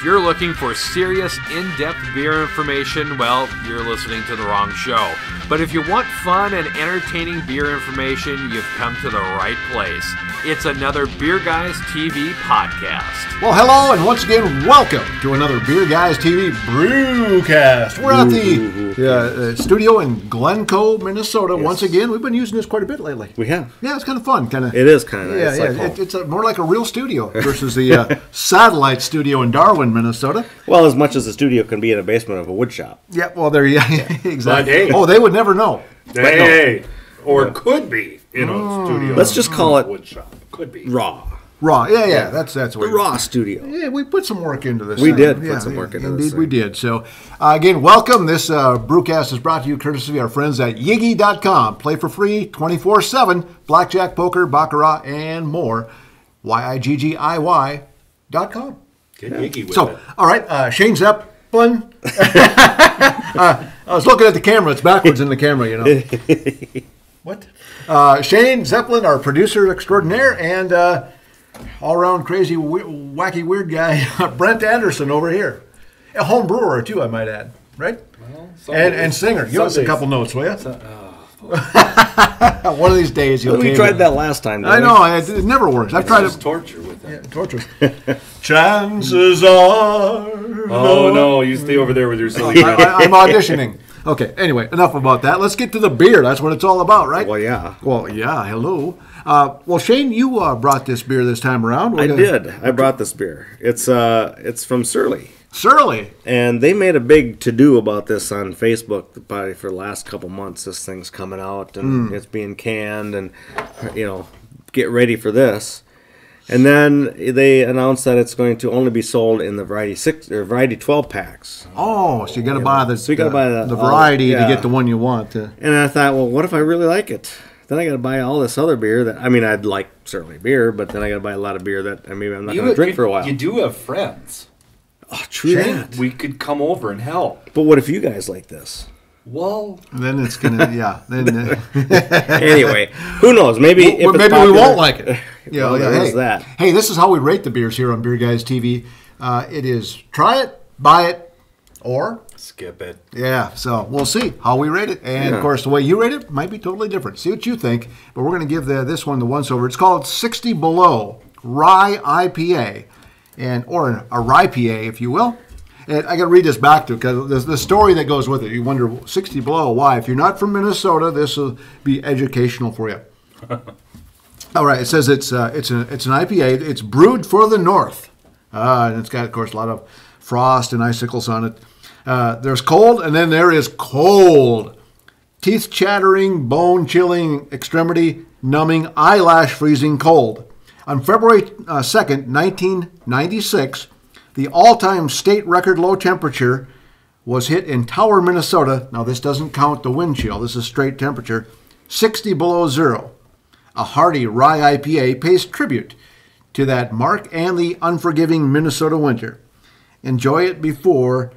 If you're looking for serious, in-depth beer information, well, you're listening to the wrong show. But if you want fun and entertaining beer information, you've come to the right place. It's another Beer Guys TV podcast. Well, hello, and once again, welcome to another Beer Guys TV BrewCast. We're at the studio in Glencoe, Minnesota. Yes. Once again, we've been using this quite a bit lately. We have. Yeah, it's kind of fun. It is kind of. Yeah, it's more like a real studio versus the satellite studio in Darwin, Minnesota. Well, as much as the studio can be in a basement of a wood shop. Yeah, well, exactly. But, hey. Oh, they would never know. Hey, or could be in a studio. Let's just call it wood shop. Could be raw. Raw, yeah. That's what the raw studio. Yeah, we put some work into this. We did put some work into this. Indeed, we did. So, again, welcome. This BrewCast is brought to you courtesy of our friends at Yiggy.com. Play for free 24/7. Blackjack, poker, baccarat, and more. YIGGIY.com. Get Yiggy with So, it. all right, Shane Zeppelin. I was looking at the camera. It's backwards in the camera, you know. What? Shane Zeppelin, our producer extraordinaire, and all-around crazy, wacky, weird guy, Brent Anderson over here. A home brewer, too, I might add. Right? Well, and singer. Give us a couple notes, will you? One of these days you'll We tried that last time, I know. It never works. I've tried it. Torture with that. Yeah, torture. Chances are... Oh, no. You stay over there with your silly... I'm auditioning. Okay, anyway, enough about that. Let's get to the beer. That's what it's all about, right? Well, yeah. Hello. Well, Shane, you brought this beer this time around. I did. I brought this beer. It's from Surly. Surly. And they made a big to-do about this on Facebook probably for the last couple months. This thing's coming out, and it's being canned, and, get ready for this. And then they announced that it's going to only be sold in the variety 12 packs. Oh, so you got to buy the variety to get the one you want. And I thought, well, what if I really like it? Then I got to buy all this other beer that I'd like certainly beer, but then I got to buy a lot of beer that maybe I'm not going to drink for a while. You do have friends. Oh, true that. We could come over and help. But what if you guys like this? Well, then it's gonna Anyway, who knows? Maybe if it's maybe popular, we won't like it. That. Hey, this is how we rate the beers here on Beer Guys TV. It is try it, buy it, or skip it. Yeah, so we'll see how we rate it, and of course the way you rate it might be totally different. See what you think, but we're going to give this one the once over. It's called 60 Below Rye IPA, or a Rye IPA, if you will. And I got to read this back to because there's the story that goes with it. You wonder 60 below why. If you're not from Minnesota, this will be educational for you. All right, it says it's an IPA. It's brewed for the North, and it's got, of course, a lot of frost and icicles on it. There's cold, and then there is cold. Teeth chattering, bone chilling, extremity numbing, eyelash freezing cold. On February 2nd, 1996. The all-time state record low temperature was hit in Tower, Minnesota. Now, this doesn't count the wind chill. This is straight temperature. 60 below zero. A hearty Rye IPA pays tribute to that mark and the unforgiving Minnesota winter. Enjoy it before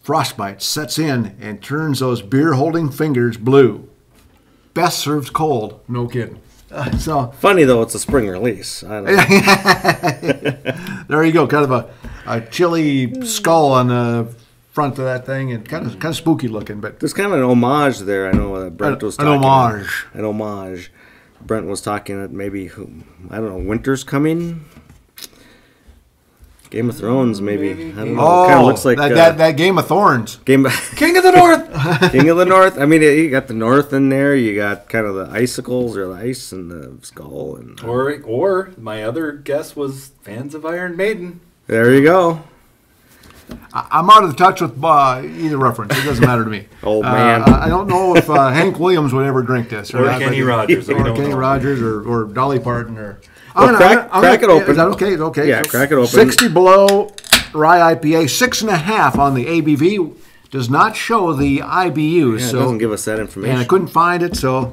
frostbite sets in and turns those beer-holding fingers blue. Best served cold. No kidding. So funny, though, it's a spring release. I don't know. There you go. Kind of a chilly skull on the front of that thing, and kind of spooky looking. But there's kind of an homage there. I know Brent was talking. An homage. Brent was talking that maybe, I don't know, winter's coming. Game of Thrones, maybe. I don't know. Oh, it kind of looks like that Game of Thorns. King of the North. King of the North. I mean, you got the North in there. You got kind of the icicles or the ice and the skull. And or my other guess was fans of Iron Maiden. There you go. I'm out of touch with either reference. It doesn't matter to me. Oh, man. I don't know if Hank Williams would ever drink this. Or Kenny Rogers. Or Kenny Rogers or Dolly Parton. Well, crack it open. Is that okay? Okay. Yeah, crack it open. 60 below Rye IPA, 6.5 on the ABV. Does not show the IBU. Yeah, it doesn't give us that information. And I couldn't find it, so...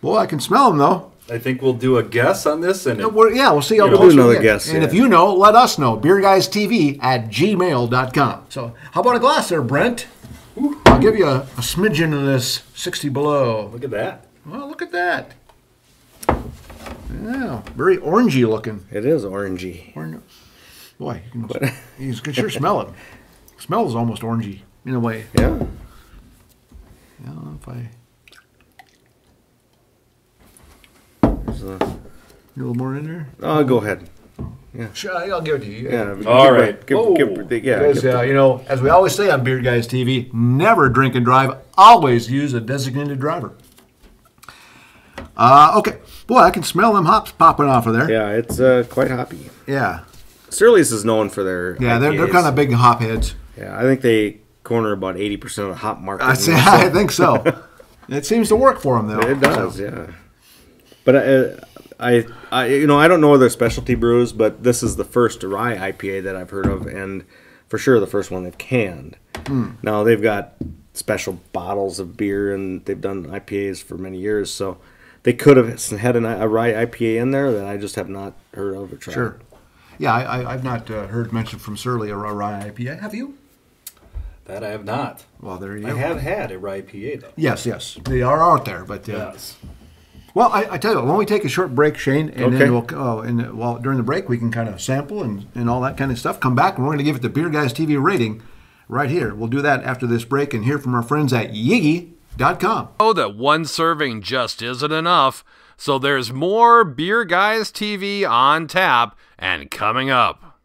Boy, I can smell them, though. I think we'll do a guess on this. And we'll see how close we get. Guess, and if you know, let us know. BeerGuysTV@gmail.com. So how about a glass there, Brent? Ooh. I'll give you a smidgen of this 60 below. Look at that. Well, look at that. Yeah, very orangey looking. It is orangey. Boy, you can sure smell it. It smells almost orangey in a way. Yeah. I don't know if I... There's a little more in there? Oh, go ahead. Yeah. Sure, I'll give it to you. Yeah. All right. Because, as we always say on Beer Guys TV, never drink and drive. Always use a designated driver. Okay. Boy, I can smell them hops popping off of there. Yeah, it's quite hoppy. Yeah. Surly's is known for their they're kind of big hop heads. Yeah, I think they corner about 80% of the hop market. I think so. It seems to work for them, though. It does, yeah. But I don't know their specialty brews, but this is the first rye IPA that I've heard of, and for sure the first one they've canned. Now they've got special bottles of beer, and they've done IPAs for many years, so they could have had a rye IPA in there that I just have not heard of or tried. Sure. Yeah, I've not heard mentioned from Surly a rye IPA. Have you? That I have not. Well, there you I go. have had a rye IPA, though. Yes, they are out there, but Yes. Well, I tell you, when we take a short break, Shane, and then we'll during the break we can kind of sample and all that kind of stuff. Come back and we're going to give it the Beer Guys TV rating right here. We'll do that after this break and hear from our friends at Yiggy.com. Oh, that one serving just isn't enough, so there's more Beer Guys TV on tap and coming up.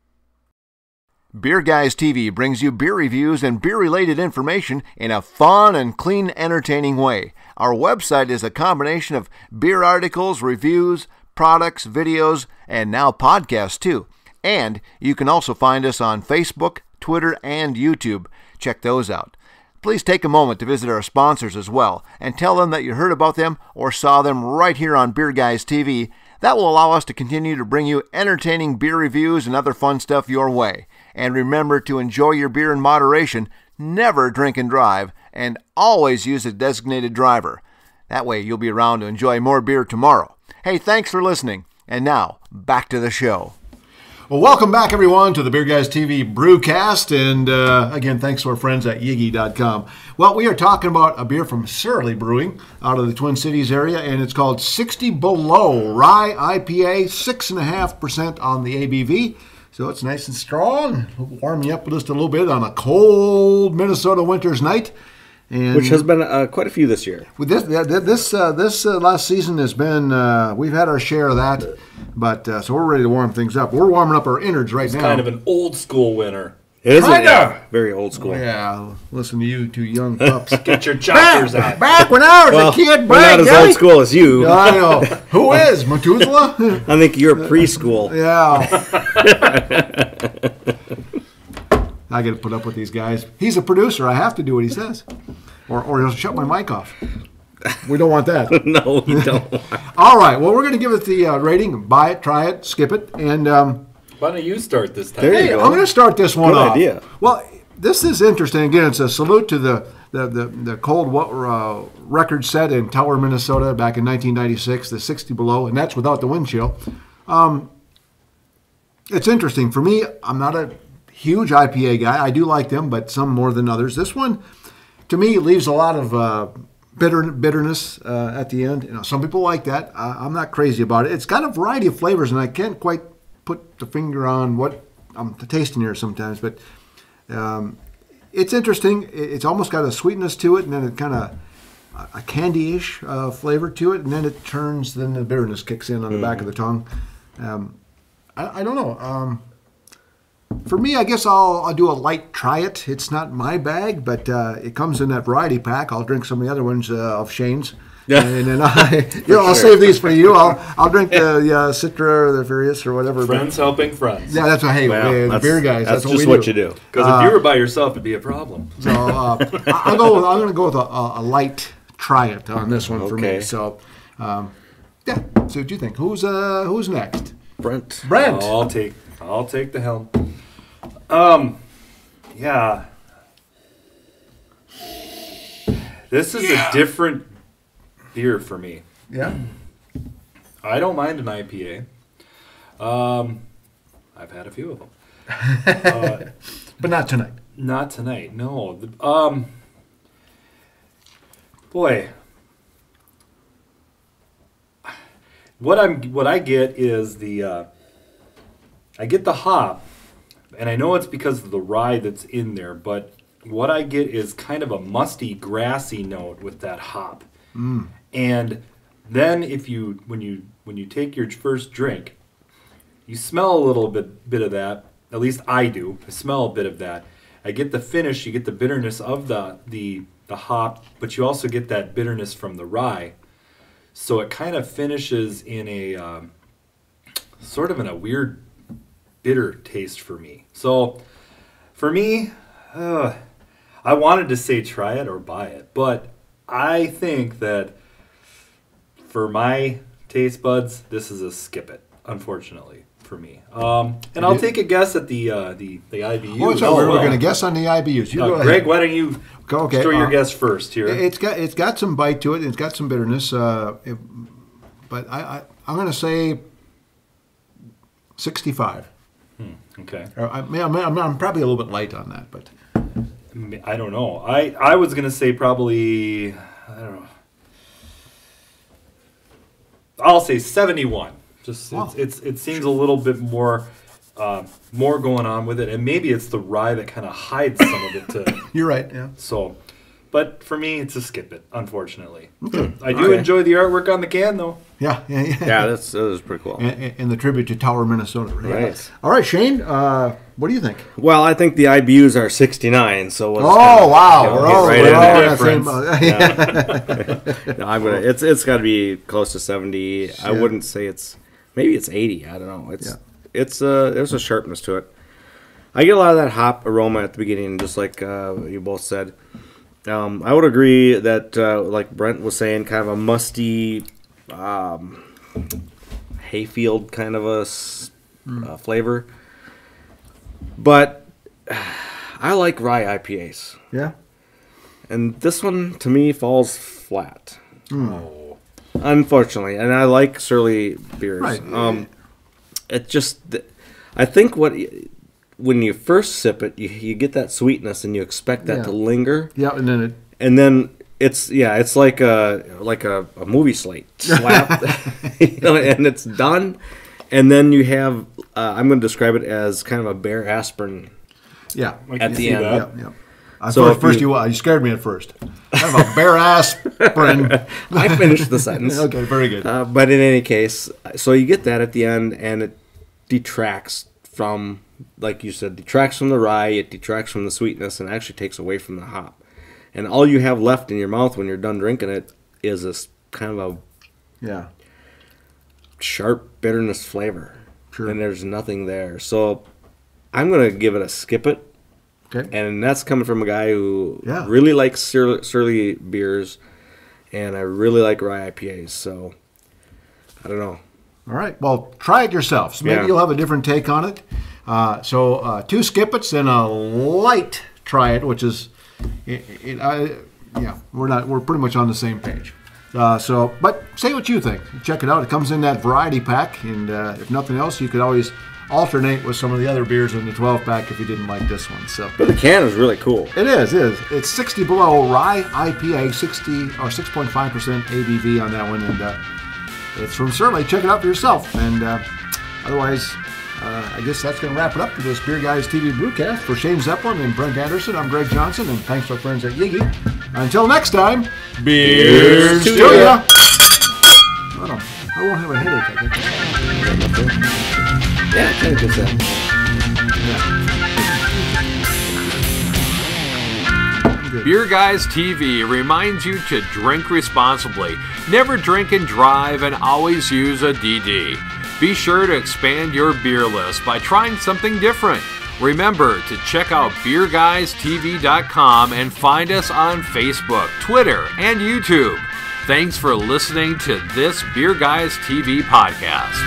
Beer Guys TV brings you beer reviews and beer-related information in a fun and clean, entertaining way. Our website is a combination of beer articles, reviews, products, videos, and now podcasts too. And you can also find us on Facebook, Twitter, and YouTube. Check those out. Please take a moment to visit our sponsors as well and tell them that you heard about them or saw them right here on Beer Guys TV. That will allow us to continue to bring you entertaining beer reviews and other fun stuff your way. And remember to enjoy your beer in moderation, never drink and drive, and always use a designated driver. That way you'll be around to enjoy more beer tomorrow. Hey, thanks for listening. And now, back to the show. Well, welcome back, everyone, to the Beer Guys TV BrewCast. And again, thanks to our friends at Yiggy.com. Well, we are talking about a beer from Surly Brewing out of the Twin Cities area, and it's called 60 Below Rye IPA, 6.5% on the ABV. So it's nice and strong, warm you up just a little bit on a cold Minnesota winter's night. And which has been quite a few this year. With this last season has been, we've had our share of that, but so we're ready to warm things up. We're warming up our innards right now. It's kind of an old school winter. It is very old school. Yeah, listen to you two young pups. Get your choppers out. Back when I was a kid, we're not as old school as you. I know. Who is Methuselah? I think you're preschool. Yeah. I got to put up with these guys. He's a producer. I have to do what he says, or he'll shut my mic off. We don't want that. No, we don't. All right. Well, we're going to give it the rating. Buy it, try it, skip it, and. Why don't you start this time? There you go. I'm going to start this one off. Good idea. Well, this is interesting. Again, it's a salute to the cold record set in Tower, Minnesota back in 1996, the 60 below, and that's without the wind chill. It's interesting. For me, I'm not a huge IPA guy. I do like them, but some more than others. This one, to me, leaves a lot of bitterness at the end. You know, some people like that. I'm not crazy about it. It's got a variety of flavors, and I can't quite put the finger on what I'm tasting here sometimes, but it's interesting. It's almost got a sweetness to it, and then it kind of a candy-ish flavor to it, and then it turns, then the bitterness kicks in on the back of the tongue. I don't know. For me, I guess I'll do a light try it. It's not my bag, but it comes in that variety pack. I'll drink some of the other ones of Shane's. Yeah. And then I'll save these for you. I'll drink the Citra or the Furious or whatever. Friends helping friends. Yeah, that's what. Hey, the beer guys. That's what just we what do. you do. Because if you were by yourself, it'd be a problem. So I'm going to go with a light try it on this one for me. So yeah. So what do you think? Who's next? Brent. I'll take the helm. Yeah. This is a different beer for me. Yeah. I don't mind an IPA. I've had a few of them. But not tonight. Not tonight, no. Boy. What I get is I get the hop, And I know it's because of the rye that's in there, but what I get is kind of a musty, grassy note with that hop. And then when you take your first drink, you smell a little bit of that. At least I do. I smell a bit of that. I get the finish. You get the bitterness of the hop, but you also get that bitterness from the rye. So it kind of finishes in a sort of in a weird bitter taste for me. So for me, I wanted to say try it or buy it, but I think that for my taste buds, this is a skip it, unfortunately, for me. And I'll take a guess at the IBUs. Oh, so we're going to guess on the IBUs. You go ahead. Greg, why don't you throw your guess first here? It's got some bite to it. It's got some bitterness. But I'm going to say 65. Okay. I'm probably a little bit light on that, but I don't know. I was going to say probably, I don't know. I'll say 71. Just wow. it seems a little bit more going on with it, and maybe it's the rye that kind of hides some of it too. You're right. Yeah. So, but for me, it's a skip it. Unfortunately, I do enjoy the artwork on the can though. Yeah. Yeah, that was pretty cool. And the tribute to Tower, Minnesota. Right. All right, Shane. What do you think? Well, I think the IBUs are 69. So wow, we're all No, it's got to be close to 70. Yeah. I wouldn't say maybe it's 80. I don't know. There's a sharpness to it. I get a lot of that hop aroma at the beginning, just like you both said. I would agree that, like Brent was saying, kind of a musty hayfield kind of a flavor. But I like rye IPAs. Yeah. And this one, to me, falls flat. Unfortunately. And I like surly beers. Right. I think when you first sip it, you get that sweetness and you expect that to linger. Yeah, and then it's like a movie slap, and it's done. And then you have I'm going to describe it as kind of a bare aspirin. Yeah, at the end. Yeah. So first you scared me at first. I have a bare aspirin. I finished the sentence. Okay, very good. But in any case, so you get that at the end, and it detracts from, like you said, from the rye. It detracts from the sweetness, and actually takes away from the hop. And all you have left in your mouth when you're done drinking it is this kind of a sharp bitterness flavor. Sure. And there's nothing there. So I'm going to give it a skip it. Okay. And that's coming from a guy who really likes surly beers, and I really like rye IPAs. So I don't know. All right. Well, try it yourself. So maybe you'll have a different take on it. So 2 skip it's and a light try it, which is, we're pretty much on the same page. But say what you think. Check it out. It comes in that variety pack, and if nothing else, you could always alternate with some of the other beers in the 12-pack if you didn't like this one. So, but the can is really cool. It is. It's 60 below Rye IPA, 6.5% ABV on that one, and it's from Surly. Check it out for yourself. And otherwise, I guess that's going to wrap it up for this Beer Guys TV BrewCast. For Shane Zeppelin and Brent Anderson, I'm Greg Johnson, and thanks to our friends at Yiggy. Until next time, beers to ya! I won't have a headache, I think. Yeah, kind of good stuff. Beer Guys TV reminds you to drink responsibly, never drink and drive, and always use a DD. Be sure to expand your beer list by trying something different. Remember to check out BeerGuysTV.com and find us on Facebook, Twitter, and YouTube. Thanks for listening to this Beer Guys TV podcast.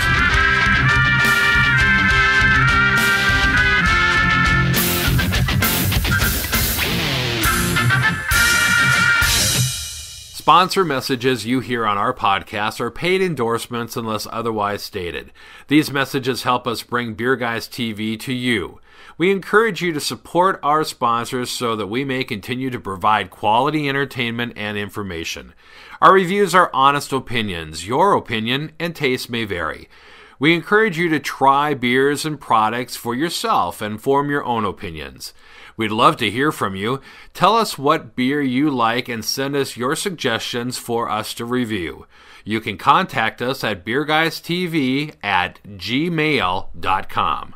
Sponsor messages you hear on our podcast are paid endorsements unless otherwise stated. These messages help us bring Beer Guys TV to you. We encourage you to support our sponsors so that we may continue to provide quality entertainment and information. Our reviews are honest opinions. Your opinion and taste may vary. We encourage you to try beers and products for yourself and form your own opinions. We'd love to hear from you. Tell us what beer you like and send us your suggestions for us to review. You can contact us at BeerGuysTV@gmail.com.